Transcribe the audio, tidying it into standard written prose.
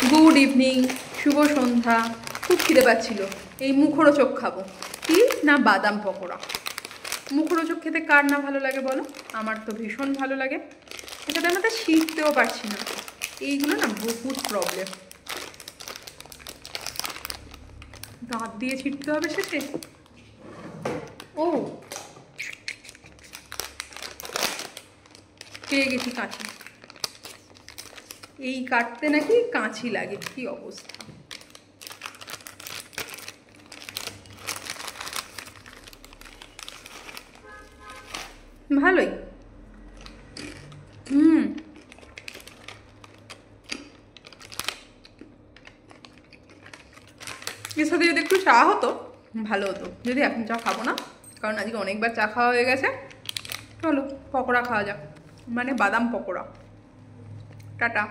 Good evening, শুভ সন্ধ্যা। খুব খিদে পাচ্ছিল, এই মুখরোচক খাবো। কি না, বাদাম পকোড়া। মুখরোচক খেতে কার না ভালো লাগে বলো? আমার তো ভীষণ ভালো লাগে। এটাতে আমি তো শিখতেও পারছি না, এইগুলো না বহুত প্রবলেম। দাঁত দিয়ে ছিটতে হবে শেষে। ও, পেয়ে গেছি কাঁচি। এই কাটতে নাকি কাঁচি লাগে, কি অবস্থা। ভালোই। এর সাথে যদি একটু চা হতো ভালো হতো, যদি এখন চা খাবো না, কারণ আজকে অনেকবার চা খাওয়া হয়ে গেছে। চলো পকোড়া খাওয়া যাক, মানে বাদাম পকোড়া। টাটা।